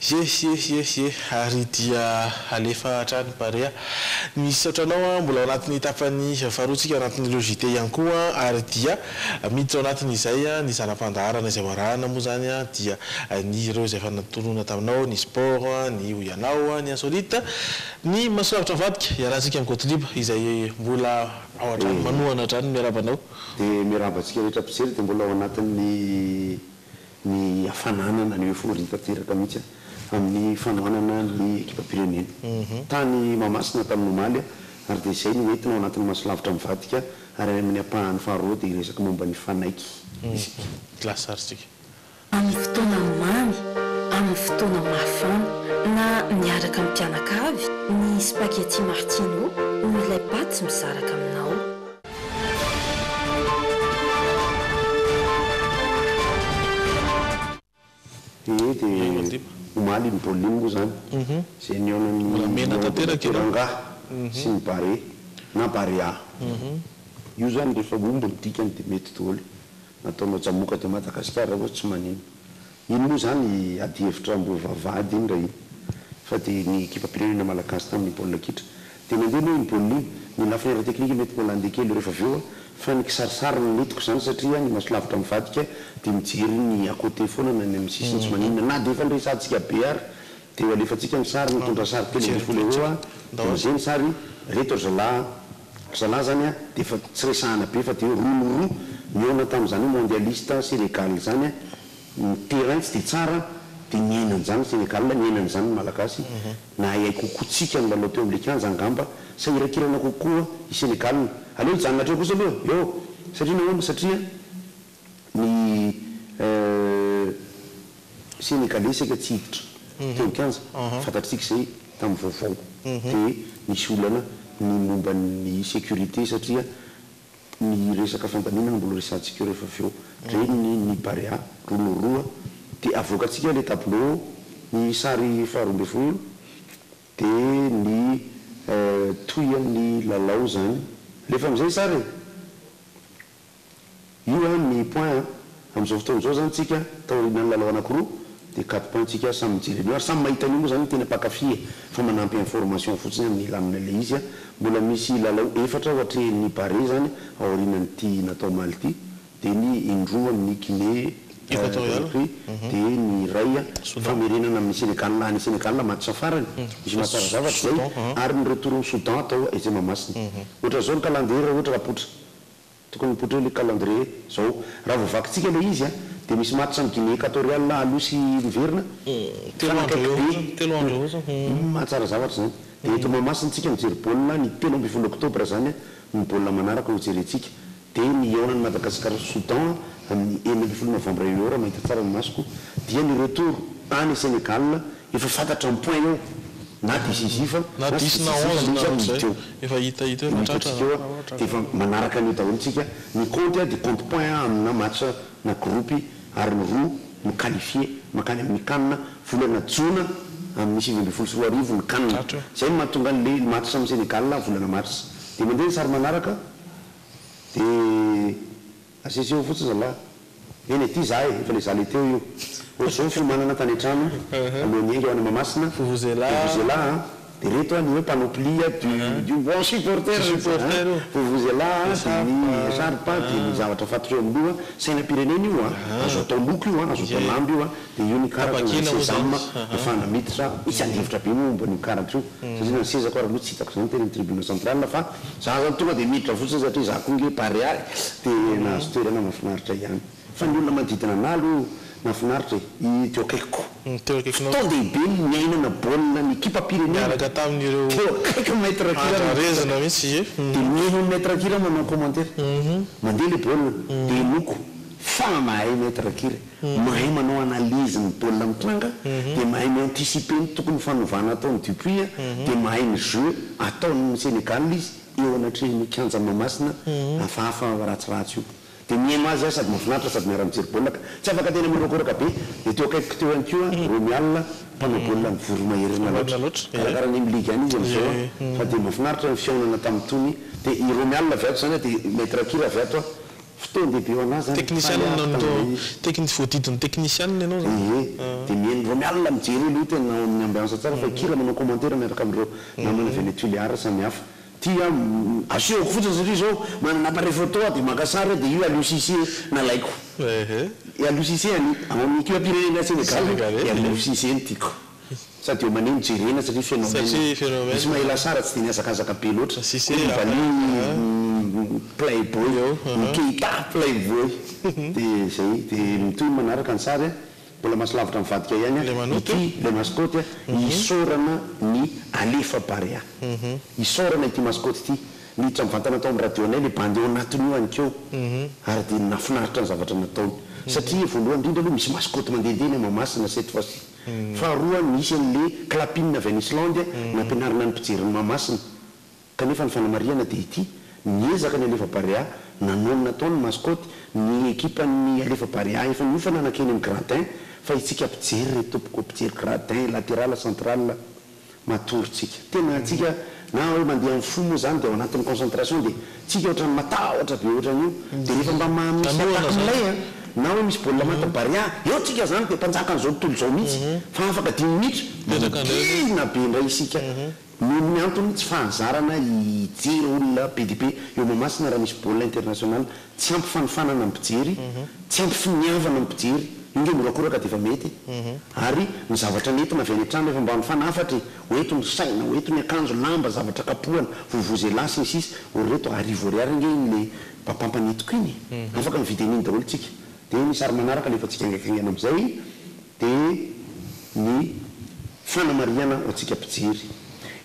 Ye ary dia alefa hatrany parea misy otranao mbola anatin'ny tapany faharoatsika anatin'ny logité ihany koa ary dia miditra anatin'izay ny zanam-pandaharana izay marahana moa zany dia ny ireo izay fanatoroana taminao ny sport ny oianao ny insolite ny masoravitra mivadika iarahantsika amin'ny Côte-Libre izay mbola ao hatrany manohana hatrany miarabanao dia miarabantsika rehetra mpijery dia mbola ao anatin'ny ny hafananana ny euforique teraka mihitsy amin'ny fanohanana ny équipe-pirenena tany Mahamasina tamin'ny Omaly ary dia izay ny entina ao anatin'ny masolavitra mivadika ary amin'ny ampahany faharoa dia resaka momba ny fanaiky glasarsika amin'ny fotoana mamy amin'ny fotoana mafana na miaraka amin'ny mpianakavy ny spaghetti martino no ilay paty misaraka aminao dia Omaly ny baolina moa zany izay ny aonany Teranga sy ny bare na barea io zany rehefa omby ny dikany dia mety daholo nataonao jamoka dia Madagasikara ohatsy tsy manino iny moa zany ady hevitra mbo vavahady iny raha iny fa dia ny équipe-pirenena malagasy tamin'ny baolina kitra dia mandeha moa iny baolina ny lafinière technique mety mbola andeha kely rehefa avy eo fa ny kisarisary ny netiko zany satria ny masolavitra mivadika dia mijery ny à-côté foana na ny amin'ny sisiny tsy maninona na dia efa niresantsika be ary dia alefantsika ny sary mitondra sary telo ambin'ny folo eo dia mazay ny sary reto zalahy zany dia efa tsy resahana be fa dia roa miona tamin'izany mondialiste Sénégal zany ny terrain tsy dia tsara dia niainan'izany Sénégal niainan'izany malagasy na hay kokotsika ny lalao teo amin'ny lekanja angamba sa irakirana kokoa i Sénégal aleo hijanona hatreo kosa aloha eo satria nahoana satria ny Sénégalais seka tsy hiditra teo mikanja fantatritsika izay tamin'ny vaovao dia misy olana ny momba ny sécurité satria ny resaka fandaminana mbola resantsika rehefa avy eo reny ny barea roa dia avoakatsika le tableau ny sary faharoa folo dia ny toyan'ny lalao zany lefa amin'izay sary io ny point amin'izao fotoan'izao zany tsika taorian'ny lalao anankiroa dia 4 points tsika samy mijery ary samy mahita an'io moa zany tena mpakafy fa manampy information fotsiny amin'ny lamina le izy mbola misy lalao efatra ohatren'ny bare zany aorinan'ity natao maly ity dia ny indroa amin'ny Guinée Équatoriale dia ny ray famerenana amin'ny Sénégal ny Sénégal match farany misy mahatsara zavatra zay ary ny retour au Soudan atao izay Mahamasina ohatra zao ny calendrier ohatra rapotra tokony mipotra le calendrier zao raha voavakytsika le izy dia misy match amin'ny Guinée Équatoriale alosy miverina telo andro mahatsara zavatra zany dia eto Mahamasina tsika mijery baolina ny 13 octobre zany ny baolina manaraka ho jerentsika dia ny eonan'ny Madagasikara Soudan amin'ny 9 novembre eo raha mahita tsara ny masoko dia ny retour any Sénégal efa fantatra amin'ny point eo na décisif na 10 na 11 efa hita eo mahatratra dia efa manaraka an'io daholo tsika ny compte dia compte point amina match na groupe ary ny roa ny qualifié makany amin'ny canne volana jona amin'ny 7 arivo ny canne zay no mahatonga an'le match amin'ny Sénégal volana mars dia mandeha ny sary manaraka dia aseseo fotsiny zalahy eny aty za efa le zale teo io ohatr'izao filomanana tany an-trano alohan'ny engy ao any Mahamasina vuvuzela dia reto ny hoe panoplie du bon supporter vuvuzela dia ny sarpa dia ny zavatra fatotra eo amin'io sainam-pirenena io azo atao loko io azo atao lamby io dia io ny karazana sésame afahana miditra misy andevitra be momba ny karaka io satria na sezako ary aloha tsy hitako zany tena ny tribunal central fa za zany tonga dia miditra fotsiny satria za konge parea dia nahazo toerana mahafinaritra ihany fa ny olona manodidina analo mahafinaritra teo akaikiko tondehibe miainana baolina ny équipe-pirenena miaraka tamin'ireo teo akaiky maître rezana mihitsy dia mihaino maître kira manao commentaire mandeha le baolina dia loko fa mahay maître kira mahay manao analyse ny baolina mitranga dia mahay mianticiper ny tokony fanovana ataony Dupuis dia mahay ny jeu ataony Sénégal izy eo anatrehiny kanja Mahamasina hafahafa ratsiratsy io dia mihaino azy sady mahafinaritra sady miara-mijery baolina tsy afaka tena mirokoraka be dia teo akaikiko teo ihany koa Romial mpanao baolina mivory maherina loatra karakara ny ligue any izy am'izao fa dia mahafinaritra ny fiaonana tamin'ny tony dia i Romial avy ato zany dia maître kira avy ato fotoandehibe ho anazy technicien voatidiny technicien ianao zany dia mienyreo mialina mijery aloha tena ny ambiansa tsara fa kira manao commentaire miaraka amin'ireo namana venetuliara samihafa tia aseoko fotsiny satria zao manana appareil photo dia makasara dia io alosise nalaiko alosise amikio ampirenena sénégal alosise ny tiako sady eo maneno jerena satria phénomène misy mahela sara tsy dia niazakazaka be loatra vali playboy keita playboy dia zay dia mitoy manaraka ny sary mbola masolavitra mivadika ihany ity le mascotte isorana ny alefa barea isorana ity mascotte ity niditra mivantana atao amin'ny radio anay le bandy eo anatiny io any keo ary dia nafinaritra ny zavatra nataony satria voalohany indrindra aloha misy mascotte mandehandeha ny mamasina cette fois-ci faharoa misy an'le clapine avy any Islande nampianarina ny mpijery ny mamasina kanefa ny fanamariana dia ity niezaka ny alefa barea nanao nataony mascotte ny ekipa ny alefa barea efa niofa nanakeny amin'ny gradin fa itsika mpijery re tompoko mpijery gradin latéral central matoritsika tena tsika na hoe mandeha amin'ny fo moa zany dia ao anatin'ny concentration dia tsika ohatrany matahotra be ohatran'io dia rehefa mba misy ataka milay na hoe misy baolina mata barea eo tsika zany dia mpanjaka an'izao tontolo zao mihitsy fa afaka 10 minitra pihina be indray isika ny antony tsy fahanzarana hijery olona be dia be eo mamasina raha misy baolina international tsy ampifanifanana mpijery tsy ampifiniavana mpijery inge morakoraka dia efa mety ary ny zavatra nentina avy any an-trano efa mba nifanafatra oeto ny saina oeto ny akanjo lamba zavatra kapohana vovozy lasy ny sisy oreto arivo ariary inge le mpapampanetiko iny afaka mividy an'iny daholo tsika dia ny sary manaraka lefa tsika angaikaingana amin'izay dia ny fanamariana ho atsika mpijery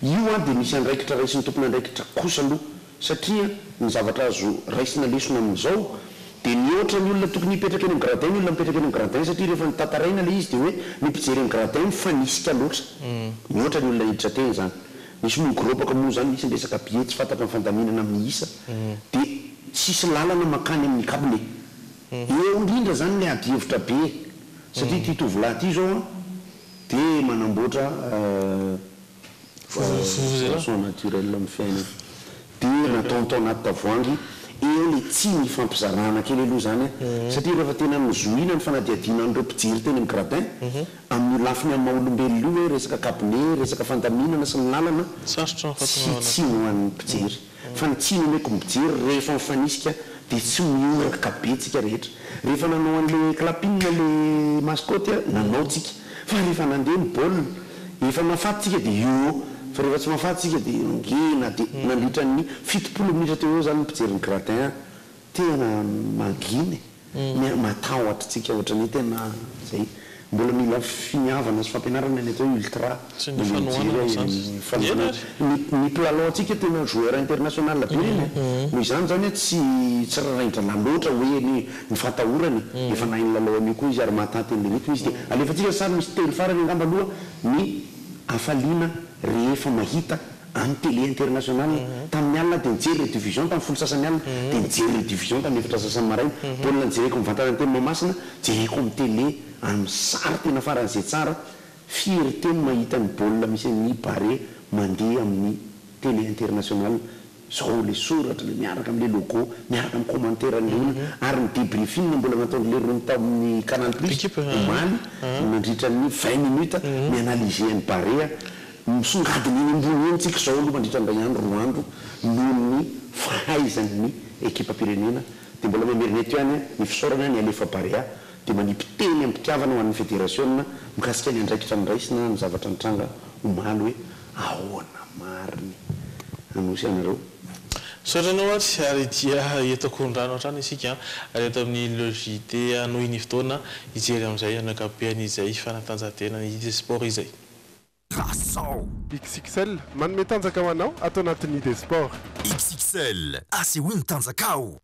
io a dia misy andraikitra raisiny tompony andraikitra kosa aloha satria ny zavatra azo raisina lesona amin'izao dia nioatra ny olona tokony hipetraka eny amin'ny gradin ny olona mipetraka eny amin'ny gradin satria rehefa nitantaraina le izy dia hoe ny mpijery amin'ny gradin mifanisika loatra nioatra ny olona hiditra teny zany misy mogroapaka moa zany misy resaka bie tsy fantatra ny fandaminana amin'ny isa dia tsisy lalana makany amin'ny cable eo indrindra zany le adihevitra be satria ty tovolahy ty zao dia manamboatra façon naturelle amin'ny fiainana dia nataotao anaty tavoangy eo le tsy ny fampizarana kely aloha zany satria rehefa tena mizoina ny fanadiadiana an'ireo mpijery teny amin'ny gradin amin'ny lafiny amin'ny maha-olombelona io hoe resaka kabone resaka fandaminana sy ny lalana tsy tsino ho an'ny mpijery fa ny tsino omeko mijery rehefa mifanisika dia tsy mioraka be tsika rehetra rehefa nanao an'le clapine le mascotte nanao tsika fa rehefa nandeha ny baolina efa mafaty tsika dia io fa rehefa tsy mafaty tsika dia ngena dia nandritra ny 70 minitra teo eo zany mpijery ny gradin tena manginy matahotra tsika ohatrany tena zay mbola mila finiavana sy fampianarana ny atao ultra ny plalao atsika tena joueur international be reny noho izany zany tsy raraindra laloatra hoe ny fatahorany efa nainy lalao an'io koa izy ary mahataten'le mety misy dia alefatsika sary misy telo farany angamba aloha ny afaliana rehefa mahita amin'ny télé international tamin'ny alina dia nijery le division tamin'ny folo sasany alina dia nijery le division tamin'ny efatra sasany maraina baolina nijereko mivantana ny teny mamasina jereko amin'ny télé amin'ny sary tena faran'izay tsara fierté mahita ny baolina misy ny bare mandeha amin'ny télé international zao le soratra le miaraka amin'le logo miaraka amin'ny commentaire an'le olona ary ny débriefing mbola nataon'le rony tamin'ny canal plus omaly nandritra ny 20 minutes mianalyser ny barea misongadiny iny ambony eny tsika zao aloha mandritra ny 2 andro 3 andro noho ny fahaizan'ny ekipa pirenena dia mbola mamerinety io any ny fisaorana ny alefa barea dia manipiteny amin'ny mpitiavana ho an'ny fédération mikasika ny andraikitra ny raisina ny zavatra nitranga omaly hoe ahoana mariny anosy anareo saotranao aty ary dia etokondrano hatrany isika ary eto amin'ny logité anohiny fotoana hijery amin'izay anakabean'izay fanatanjahantena izy sport izay XXL manome tanjaka ho anao atao anatin'ny ID Sport. XXL asehoany tanjaka ao.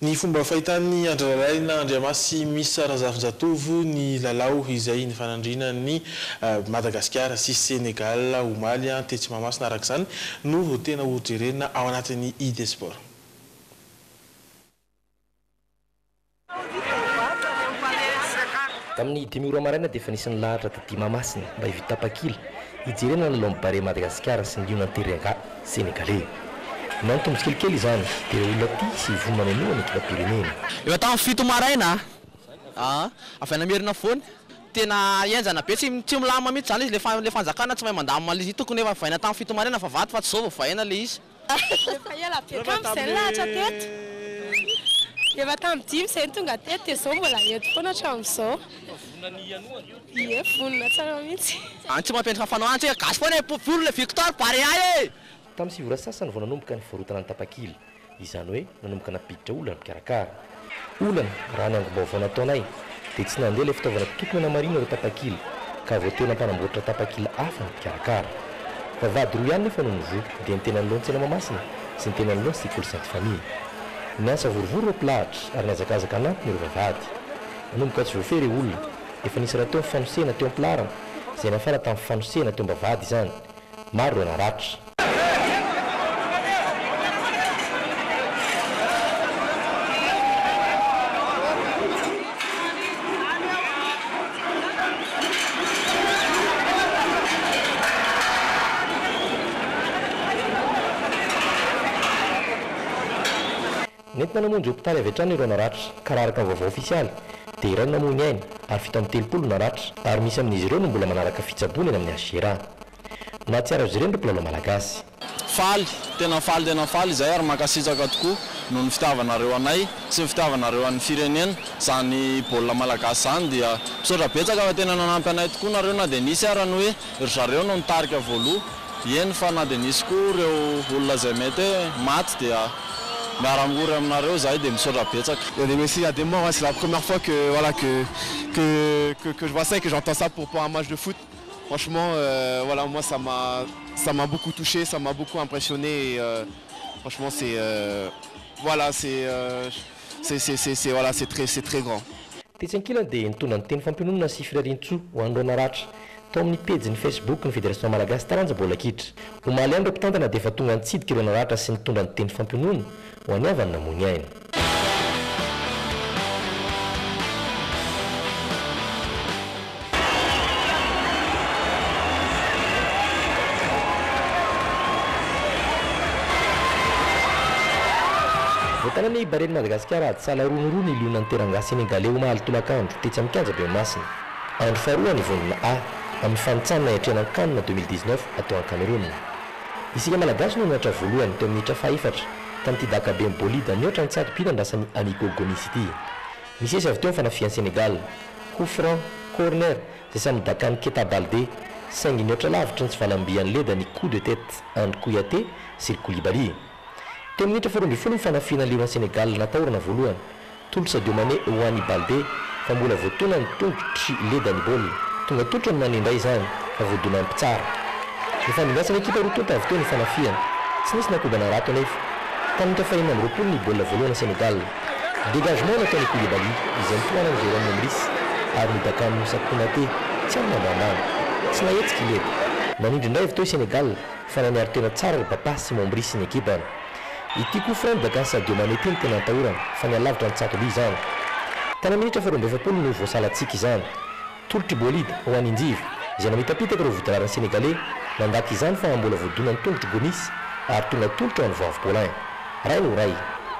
Ny fomba fahitan'ny Andriaray na Andriamasy misy sarazavinjatovo ny lalao izay ny fanandrina ny Madagasikara sy Sénégal omaly tetsy Mahamasina araka izany no tena hojerena ao anatin'ny ID Sport. Tamin'ny 2000 maraina dia efa nisy nilahatra taty Mahamasina mba hivita tapakila hijerena ny lalao mibare Madagasikara sy ny Liona Teranga Sénégalais. Nanto misikelikely izany dia olona ty sy vomana ny ekipa pirenena. Efa tamin'ny 7 maraina avy namerina foana tena enjana be tsy milama mihitsy zany izy le fanjakana tsy mahay mandamy malizy tokony efa vaina tamin'ny 7 maraina fa vaty fa tsy zao vao vaina le izy. Efa ela be kamizay lahatra teto. Efa tamin'ny 10 izay tonga teto dia zao mbola eto foana hatramin'izao. Ie vonona tsara mihitsy. Tsy mampiendrika fanao antsika gasy foana volo le victoire Barea e. Tamin'ny sivora sasany vao nanomboka ny varotana ny tapakila izany hoe nanomboka napiditra olana mikarakara. Olana raha ny angom-baovao nataonay dia tsy nandeha ilay fitaovana tokony namarina ireo tapakila ka vao tena mpanamboatra tapakila hafa ny mpikarakara. Vavady roa ihany nefa no nivoa dia ny tena niloany tsena Mahamasina sy ny tena niloany Sekoly Sainte Famille. Niasa vorovoro ireo mpilahatra ary niazakazaka anatiny ireo vavady. Nanomboka tsy voafehy ireo olona efa nisy raha teo amin'ny fanosena teo ampilarana izay nafana tamin'ny fanosena teo am-bavady izany. Maro ireo naratra. Nentina namonjy hôpitaly avy hatrany ireo naratra ka raha araka ny vaovao ofisialy dia iray namony ainy ary fito amin'ny 30 naratra ary misy amin'izy ireo no mbola manaraka fitsaboana eny amin'ny Agera. Nahatsiaro azy ireny ireo mpilalao malagasy. Tena faly izay ary mankasitraka tokoa noho ny fitiavanareo anay sy ny fitiavanareo an'ny firenena izany baolina malagasy izany dia misaotra betsaka fa tena nanampy anay tokoa nareo na dia nisy ary ny hoe ry zareo no nitarika voaloha eny fa na dia nisy koa ireo olona izay mety hoe maty dia miara-migory aminareo zahay dia misaotra betsaka. Merci à des morts, c'est la première fois que voilà que je vois ça et que j'entends ça pour un match de foot. Franchement, voilà, moi ça m'a beaucoup touché, ça m'a beaucoup impressionné. Et, franchement, c'est voilà, c'est très grand. Tetsankilany dia nitondra ny teny fampionona sy firarintsoa ho an'ireo naratra tao amin'ny pejy ny Facebook ny Fédération Malagasy Taranja Baolina Kitra. Omaly ihany ireo mpitantana dia efa tonga nitsidika ireo naratra sy nitondra ny teny fampionona ho any avany namony ainy. Voatanany bareny Madagasikara ady sala roa ny Liona Teranga Sénégalais omaly tolakandro tetsy amin'ny Kanja be Masina. Andro faharoa ny vonona A amin'ny fanitsanina hiatrena ny CAN 2019 atao any Cameroun. Isika malagasy no niatra voalohany teo minitra fahaefatra tamin'ity daka be bolide niotra ny tsatompina andrasan'ny Amigo Gomis ity. Misy esy avy teo ny fanafian'ny Sénégal, coup franc, corner izay samy dakan'ny Keta Baldé, saingy niotra lavitra ny tsy valambian'ny ledany coup de tête André Kouyaté sy Koulibaly. Teo minitra 20 ny fanafiana Liona Sénégal natahorana voalohany, tolotra Diomane Ouani Baldé fa mbola voatona ny tongotry ledany baolina. Tonga totro ny manindray izany fa voadona ny mpitsara. Efa nindrasana ekipa roa tonta avy teo ny fanafiana, tsy nisy nakobana rato anefa. Tamin'ny fahaenina amby roapolo ny baolina voalohana Sénégal. Dégagement nataony Koulibaly izay nitoana ny Jérôme Mombris ary nidaka ny Moussa Konaté tsy amin'ny ambandany. Tsy nahetsika ilety. Nanindry indray avy teo Sénégal fa naniaro tena tsara ry Papa sy Mombris ny ekipany. Ity coup franc nidaka ny Sadio Mané teny tena atahorana fa nialavitra ny Tsatoly izany. Tana minitra 20 no voasalatsika izany. Tolotry bolide ho an'ny Njivy izay namitapitaka ireo vodalarany Sénégalais nandaka izany fa mbola voadona ny tongotry Gomis ary tonga tolotra ny Vavy Paulin. Ray no ray.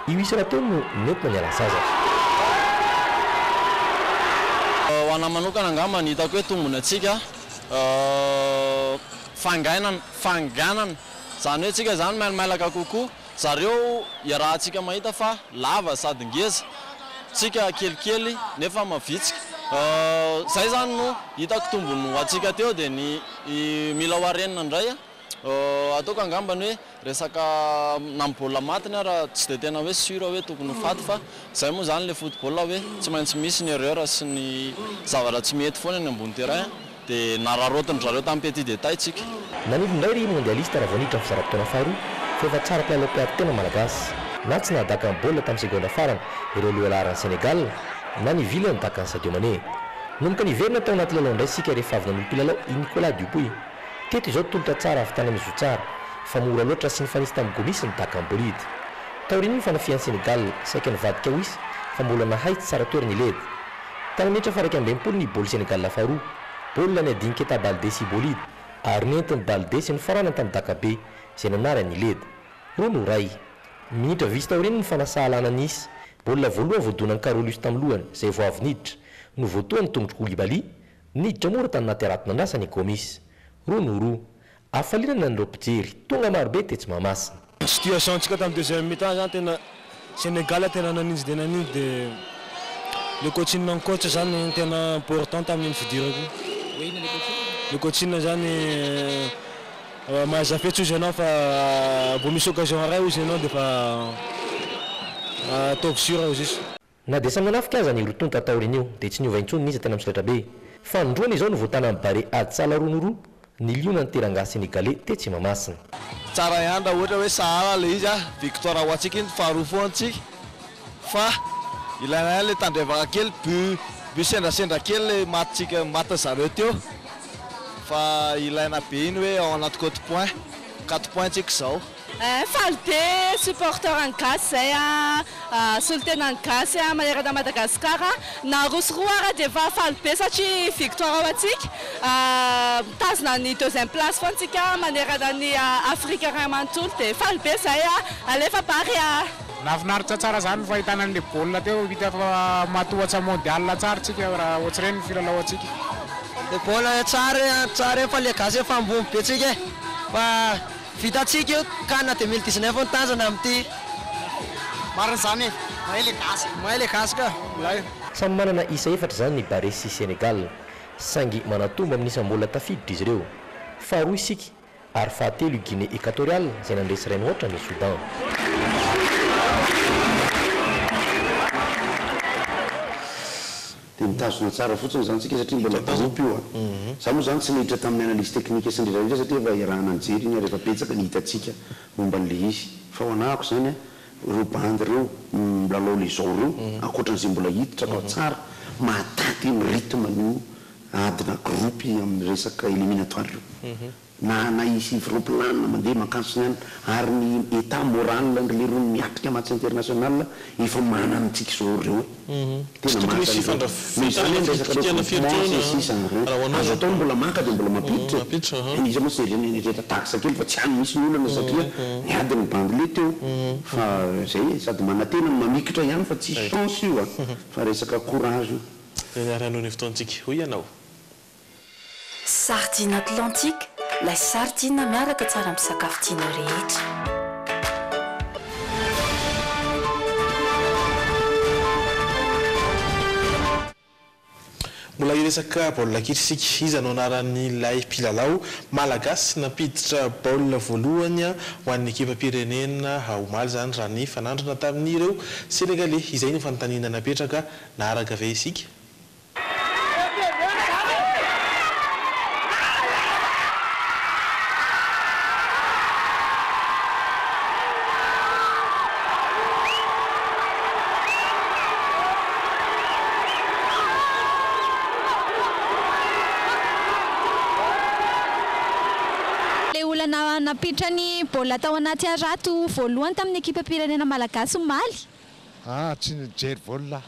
Io isy raha teo no nentina niala sasatra. Ho ana manokana angamba ny hitako hoe tombony atsika fanganana izany hoe tsika izany mailamalaka kokoa zareo iarahantsika mahita fa lava sady ngeza tsika kelikely nefa mavitsika. Zay zany no hitako tombony ho atsika teo dia ny mila hoarenina indray ataoko angambany hoe resaka nambola matiny raha tsy dia tena hoe sura hoe tokony faty fa zay moa zany le football hoe tsy maintsy misy ny erreur sy ny zavatra tsy mety foana ny ambony terrain dia nararotiny zareo tamin'ny petit détail tsika. Nanidy indray ry mondialiste raha voanitra ny fizara-potoana faharoa fa efa tsara mpilalao tena malagasy na tsy nahadaka ny baolina tamin'ny segonda farany ireo lohalarany Sénégal na ny vila nitaka ny Sadio Mané. Nomboka niverina tao anaty lalao indray sika rehefa avy nanompo lalao i Nicolas Dupuy. Teto izao tolotra tsara avy tany amin'ny zotsara fa mora loatra sy ny fanisy tamin'ny gomisy nitaka ny bolida. Taoriny ny fanafian'ny Sénégal saika nivadika hoisy fa mbola nahay tsy tsara toerana iledy. Tany metra fa 2-20 ny boly Sénégal faharoa. Baolina ny adiny Keita Baldé sy bolida ary nentiny Baldé sy ny faranany tamin'ny dakabe izay nanarany iledy. Roa no ray. Minitra visy taoriny ny fanasahalana nisy. Baolina voalohany voadonan'ny Carolus tamin'ny lohany izay vao avy niditra. No voatoany tongotry Koulibaly niditra mora tany naty aratonandrasany gomisy. Roa no roa. Afalinana ny rompijery tonga marobe te tsy mamasina. Situation antsika tamin'ny deuxième mi-temps zany tena Sénégal tena naninzy dia naninzy dia le coaching ng coach zany tena important tamin'ny fidirako. Le coaching zany mahazafetsy izy ianao fa vao misy occasion ray izy ianao dia fa ataovy sura izy izy. Na dia samy nanafika aza ny rotonta taorin'io dia tsy niova intsony nizy tena amin'ny soletra be. Fa ndroany izao no voatana amin'ny bare ady sala roa no roa ny liona ny teranga Sénégalais te tsy mamasina. Tsara ihany raha ohatra hoe sahara le izy victoire ho antsika iny faharoa foana antsika fa ilaina le tandrevaka kely bu sendrasendra kely le matytsika maty zareo teo fa ilaina be iny hoe ao anaty 4 points 4 points tsika izao. Faly be supporter an gasy zay solitena ny gasy manerana Madagasikara narosoroara dia efa faly be satria victoire ao antsika mitazona ny deuxième place foantsika manerana ny Afrique ray manontolo dia faly be zay alefa pary nahafinaritra tsara zany fahitana an'le baolina teo hita fa matohatsa mondial tsara tsika raha ohatsy ireny filalao antsika. Le baolina tsara fa le gasy efa ambony be tsika fa vitatsika io CAN 2019 nitazana amin'ity marina zany mahay le gasy ka. Samy manana isa efatra zany ny bare sy Sénégal saingy manatombo amin'ny isam-bola tafiditra izy ireo. Faharoa isika ary fahatelo i Guinée Équatoriale izay nandresy ray ohatra ny Soudan. dia mitazona tsara fotsiny zany tsika satria mbola groupe io za moa zany tsy niditra tamin'ny analyse technique sandrindra satria efa iarahana nijery iny rehefa petsaka ny hitatsika momba n'le izy fa ho anahako zany reo bandy reo milalao le zao reo akoatran'izay mbola hiditra ka tsara mahataty ny rythme io adina groupe amin'ny resaka éliminatoire io na isy roplanina mandeha makansony any ary ny état moral le ro miatrika match international efa manantsika zao reo tena azo atao mbola maka dia mbola mampiditra izy moa tsy reta taxe kely fa tsy any misy ny olana satria niadiny bandle teo fa zay sady manatena ny mamikitra ihany fa tsy chance io fa resaka courage io niaranoany fotoantsika hoy ianao Sardine Atlantique, la sardine miaraka tsara amin'ny sakafo tiana rehetra. mbola iresaka baolina kitra isika izy anao anaran'ny lay mpilalao malagasy nampiditra baolina voalohany ho an'ny ekipa pirenena omaly zany raha ny fanandrana tamin'ireo Sénégalais izay ny fanontaniana napetraka naaraka ve isika. Napitra ny baolina tao anaty arato voalohany tamin'ny ekipa pirenena malagasy omaly. Tsy nijery baolina.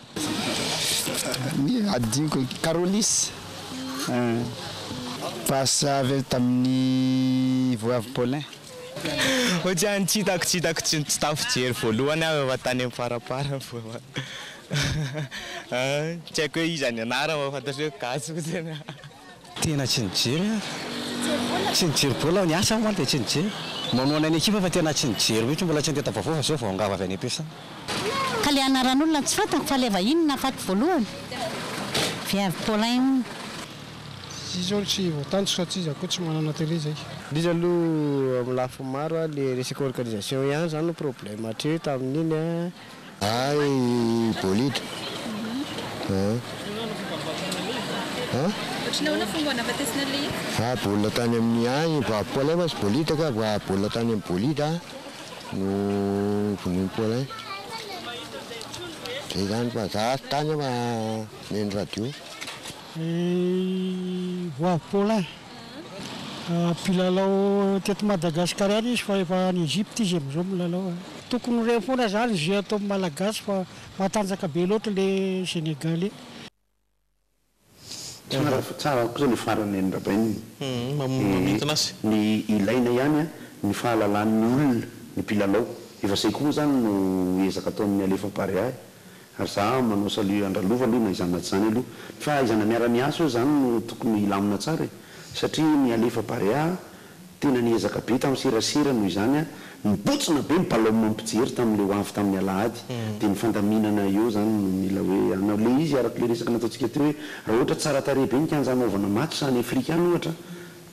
Adiniko Carolis. Passe avy tamin'ny voavy Paulin. Ohatrany tsy hitako tsy tafijery voalohany aho efa tany amin'ny farapara tsy haiko hoe iza ny anarana mahafantatry hoe gasy ko tena. Tena tsy nijery tsy nijery baolina ny asa moa dia tsy nijery manoana ny ekipa fa tena tsy nijery mihitsy mbola tsy niteta vaovao fa zao vao angava avy any am-piasana. Ka le anaran'olona tsy fantako fa le vahiny nafaty voalohany viavy Paulin izy zao tsy voatanjaka satria izy koa tsy manana télé zay. Izy aloha amin'ny lafy maro le resaka organisation ihany zany no problème hatreo tamin'iny bolida. Ohatran'ny fomba nafatesina le baolina tany amin'ny any va Paulin fa sy bolida ka va baolina tany amin'ny bolida. no vonin Paulin. Zay zany fa za tany fa neny radio. Voavy Paulin. Mpilalao teto Madagasikara any izy fa efa any Egypte izy am'izao milalao. Tokony reo foana zany zay atao malagasy fa matanjaka be loatra le Sénégalais. Tsara kosa ny farany andrabainy. Mamintana azy. Ny ilaina ihany ny fahalalan'ny olona ny mpilalao. Efa zay koa zany no ezaka atao amin'ny alefa parea. Ary za manao salut andralova aloha na izany zany aloha. Fa izana miara-miasa zany no tokony ilamina tsara. Satria ny alefa parea tena niezaka be tamin'ny serasera noho izany nibotsina be mipalao mampijery tamin'le hoavy tamin'ny alahady dia ny fandaminana eo zany mila hoe anao le izy araka le resaka nataontsika teo hoe raha ohatra tsara tarehy be ny kanja anaovana match sany Afrika any ohatra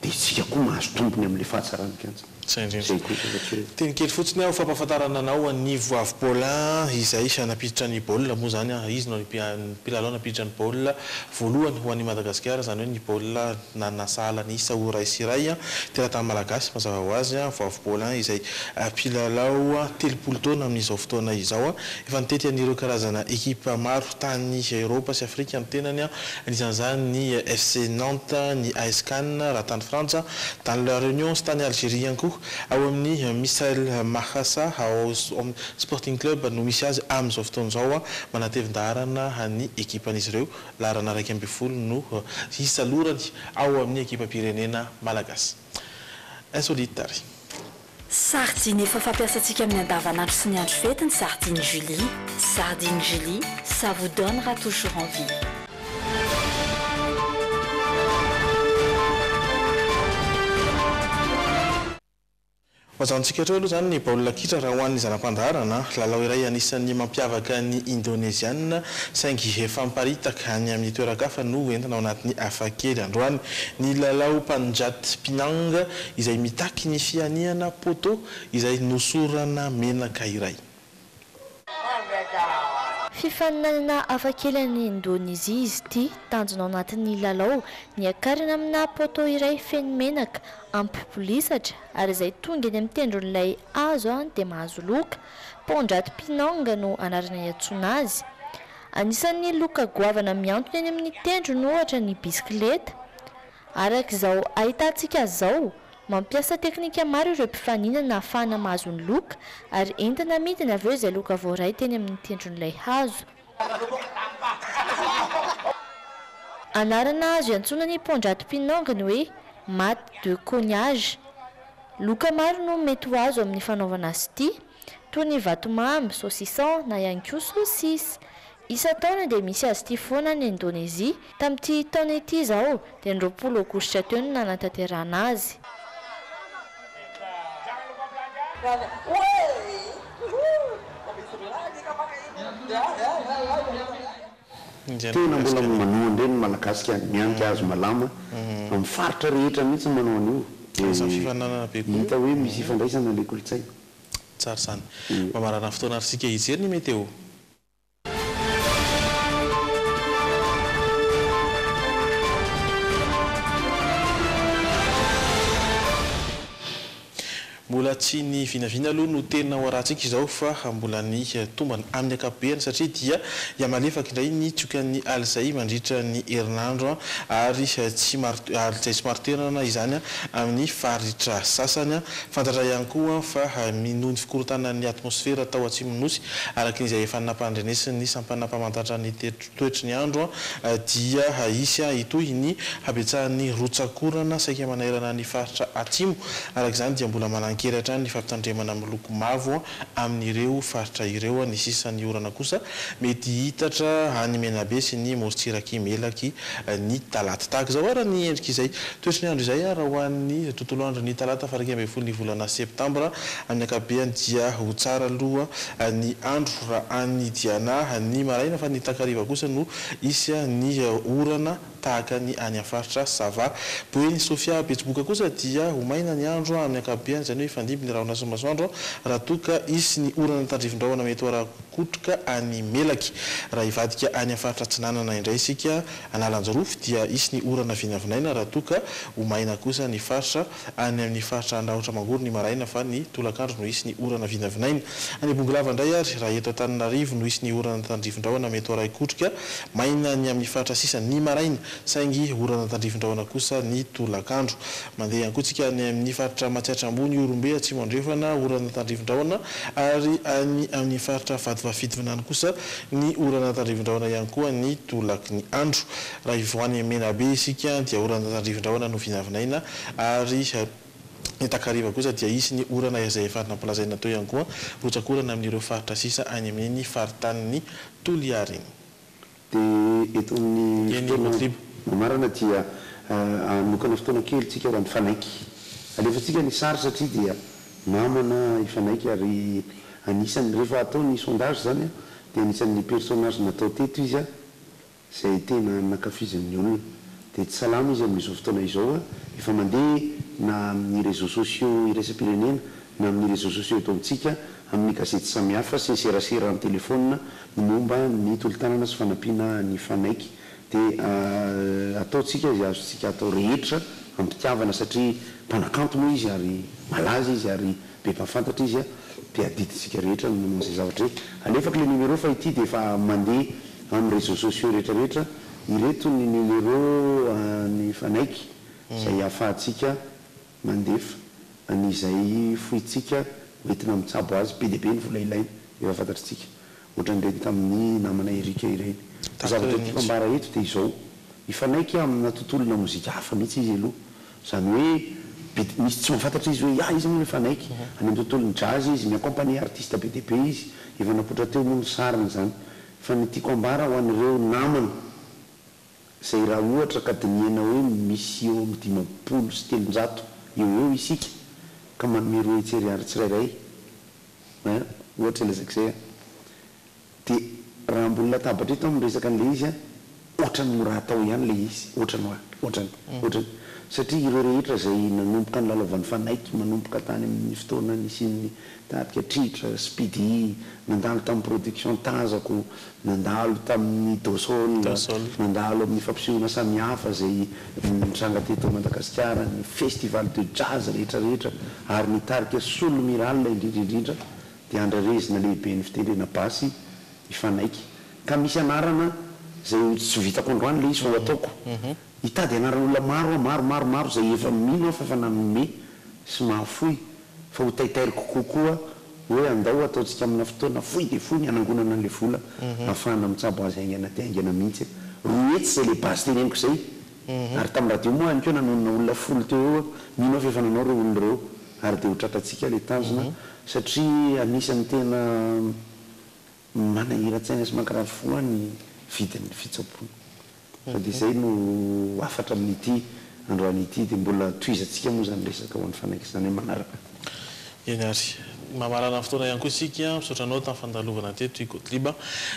dia isika koa mahazo tombony amin'le fahatsarany kanja. Teny kely fotsiny aho fampahafantarana anao ny Voavy Paulin izay sanapiditra ny baolina moa zany izy no mpilalao napiditra ny baolina voalohany ho an'ny Madagasikara zany hoe ny baolina nanasala ny Saoura Siray teratany malagasy mazava ho azy Voavy Paulin izay mpilalao 30 taona amin'izao fotoana izao efa nitety anireo karazana ekipa maro tany Europa sy Afrika ny tenany anisan'izany ny FC Nantes, ny AS Cannes raha tany Frantsa, tany La Réunion sy tany Algérie ihany koa ao amin'ny Michel Mahassa ao Sporting Club no misy azy amin'izao fotoan'izao manatevin-daharana ny ekipan'izy ireo laharana 12 no hisalorany ao amin'ny ekipa pirenena malagasy. Insolite ary. Sardine efa fampiasantsika amin'ny andavanandro sy ny andro fety ny Sardine Julie. Sardine Julie, ça vous donnera toujours envie. Mazantsika hatreo aloha zany ny baolina kitra raha hoan'ny zanam-pandaharana lalao iray anisan'ny mampiavaka ny Indonésianina saingy efa miparitaka any amin'ny toerakafa no entina ao anatin'ny hafakely androany ny lalao Panjat Pinang izay mitaky ny fianiana poto izay nosorana menaka iray. Fifaninanana hafakely any Indonésia izy ity tanjona ao anatin'ny lalao ny akarina amina poto iray feno menaka ampipolisatra ary izay tonga eny amin'ny tendron'ilay hazo dia mahazo loka. Panjat Pinang no anarana iantsoana azy. Anisan'ny loka goavana miantona eny amin'ny tendrony ohatra ny bisikileta. Araka izao ahitantsika zao mampiasa teknika maro ireo mpifaninana ahafahana mahazo ny loka ary entina midina avy eo izay loka voaray teny amin'ny tendron'ilay hazo. Anarana azo iantsoana ny Panjat Pinang ny hoe mat de cognage. Loka maro no mety ho azo amin'ny fanaovana azy ity toy ny vatomamy, saucisson na ihany koa saucisse. Isa-taona dia misy azy ity foana ny Indonésia. Tamin'ity taona ity izao dia 20 aogositra teo no nanantanterahana azy. Tena mbola manohan reny malagasy mianika azo malama amin'ny faritra rehetra mihitsy manao an'io. Hita hoe misy ifandraisana le kolontsaina. Tsara sana. Mamarana fotoana arsika hijery ny meteo. Mbola tsy ny vinavina aloha no tena ho arahantsika izao fa mbola ny tombany amin'ny ankapobeny satria dia malefaka indray ny tsiokan'ny alzay mandritra ny herinandro ary tsy maro toerana izany amin'ny faritra sasany. Fantatra ihany koa fa minohy ny fikorotanan'ny atmosfera tao atsimonosy araka izay efa nampandrenesiny sampanampamantatra ny toetry ny andro dia isy itoy ny habetsahan'ny rotsakorana saika manairana ny faritra atsimo. Araka izany dia mbola manankeratra ny fampitandremana miloko mavo amin'ireo faritra ireo. Ny sisan'ny orana kosa mety hitatra any Menabe sy ny Morotsiraky Melaky ny talata. Tahaka izao ara ny endrika izay toetry ny andro izay raha ho an'ny tontolo andro ny talata faha 12 ny volana septambra. Amin'ny ankapobeny dia ho tsara aloha ny andro raha any Diana ny maraina fa ny takariva kosa no isy ny orana tahaka ny any afaritra sava boeny Sofia Betsiboka kosa dia omaina ny andro amin'ny ankapobeny zany hoe fandimby ny rahona sy masoandro raha toka isy ny orana tandrivon-drahona mety arakotroka any melaky raha ivadika any afaritra Tsinanana indray isika Analanjorofo dia isy ny orana vinavinaina raha toka omaina kosa ny faritra any amin'ny faritra Andraotra Mangoro ny maraina fa ny tolakandro no isy ny orana vinavinaina any Bongolava indray ary raha eto Antananarivo no isy ny orana tandrivon-drahona mety arakotroka maina ny amin'ny faritra sisa ny maraina saingy orana tandrivon-drahona kosa ny tolakandro mandeha ankotsika any amin'ny faritra Matsiatra Ambony Orombe Atsimo Andrefana orana tandrivon-drahona ary any amin'ny faritra Vadivafitovinany kosa ny orana tandrivon-drahona ihany koa ny tolaky ny andro raha ivoany Menabe isika dia orana tandrivon-drahona no vinavinaina ary ny takariva kosa dia isy ny orana izay efa nampilazaina tao ihany koa rotsakorana amin'ireo faritra sisa any amin'ny faritanin'ny Toliary dia eto amin'ny marana dia anokana fotoana kely tsika raha mifanaiky alefatsika ny sary satria dia namana ifanaiky ary anisany rehefa atao ny sondage zany dia anisan'ny personnage natao teto izy izay tena nakafizin'ny olona dia tsy salama izy amin'izao fotoana izao efa mandeha na amin'ny réseaux sociaux iraisam-pirenena na amin'ny réseaux sociaux eto amintsika amin'ny gazety samihafa sy serasera amin'ny telefona ny momba ny tolotanana sy fanampiana ny fanaiky dia ataotsika izy azontsika atao rehetra ampitiavana satria mpanakanto moa izy ary malaza izy ary be mpafantatra izy dia adiditsika rehetra nan'izay zavatra rehetra alefaka le numéro fa ity dia efa mandeha amin'ny réseaux sociaux rehetrarehetra ireto ny numéro ny fanaiky izay ahafahantsika mandefa an'izay fohitsika hoentina mitsabo azy be dia be ny vola ilaina efa fantatritsika ohatran'ireny tamin'ny namana Erika ireny zavatra tiako ambara eto dia izao ifanaiky amina tontolona mozika hafa mihitsy izy aloha zany hoe misy tsy mahafantatra izy hoe izy moa ifanaiky any amin'ny tontolony jazz izy miakompanie artiste be dia be izy efa napotra teo moa ny sariny zany fa ny tiako ambara ho an'ireo namana izay raha ohatra ka diniana hoe misy eo amin'ny 500 sy 300 eo isika ka manome roa etsery ary tsirairay ohatra ilazak'izay dia raha mbola latabatra eto amin'ny resaka an'ilay izy ohatrany mo raha atao ihany le izy ohatrany satria ireo rehetra izay nanomboka ny lalaovan'ny fanaiky manomboka tany amin'ny fotoana nisy tarika tritra spidi nandalo tamin'ny production tazako nandalo tamin'ny dosol nandalo amin'ny fampisehoana samihafa izay nisanga teto Madagasikara ny festival de jazz rehetrarehetra ary ny tarika solo miralina indrindraindrindra dia andrarezina lehibe ny fitendrena basy ifanaiky ka misy anarana izay tsy vitako androany le izy fa ho ataoko hitady anaran'olona maro izay efa mino fa efa nanome sy mahafoy fa ho taitairiko kokoa hoe andao ataontsika amina fotoana foy dia foy ny anangonana an'ilay vola ahafahana mitsabo azy aingana dia aingana mihitsy roetsy izay le basy teneniko izay ary tamin'ny radio moa any keo nanonona olona folo teo eo mino fa efa nanao reo olona reo ary dia hotratantsika le tanjona satria anisan'ny tena manahira-tsaina sy mankarary fo ny vidin'ny fitsaboana sady izay no afatra amin'ity androan'ity dia mbola toizantsika moa zany resaka ho an'ny fanaiky zany hoe manaraka eny ary mamarana fotoana ihany koa isika misaotranao tamin'ny fandalovana teto i Gottlieb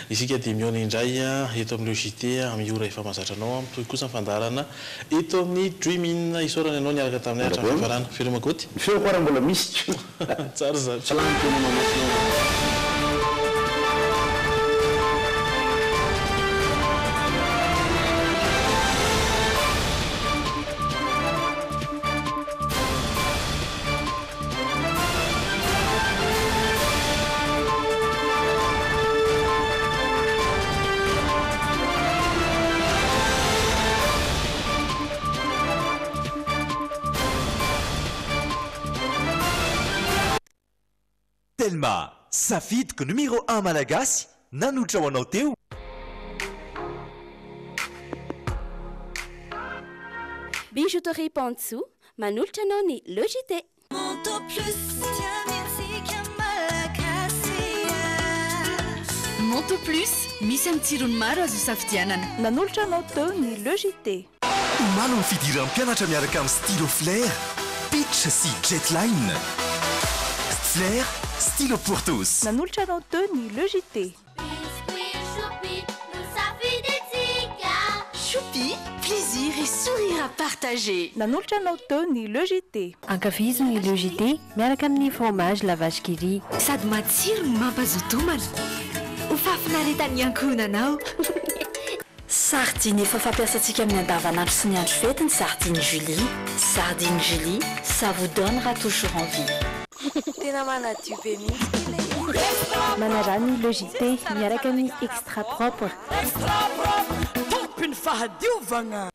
isika dia miona indray eto amin'ileo JT amin'ny ora efa mahazatranao mitoy kosa ny fandarana eto amin'ny Dream isaorana ianao niaraka taminay hatramin'ny fifarana fero magoty feo koa raha mbola misy tsara zany salamy tena mamasina Telma, safidiko numéro 1 malagasy nanotra ho anao teo. Bijouterie Pantsou, manolotra anao ny Logité. Monto Plus, misy amin'ny tsirony maro azo safidianana. Manolotra anao teo ny Logité. Mano ny fidiran'ny mpianatra miaraka amin'ny stylo Flair, Pitch sy Jetline. Flair, stylo pour tous. Nanolotra anao teo ny Logité. Choupi, plaisir partager. Nanolotra anao teo ny logité. Ankafizo ny logité miaraka amin'ny fromage la vache qui rit. Sady matsiro no mampazotomana. Ho fafinaretan'ny ankohonanao. Sardine efa fampiasantsika amin'ny andavanandro sy ny andro fety ny sardine Julie. Sardine Julie, ça vous donnera toujours envie. Tena manadio be mihitsy. Manarany logité miaraka amin'ny extra propre. Tompiny fahadiovagna.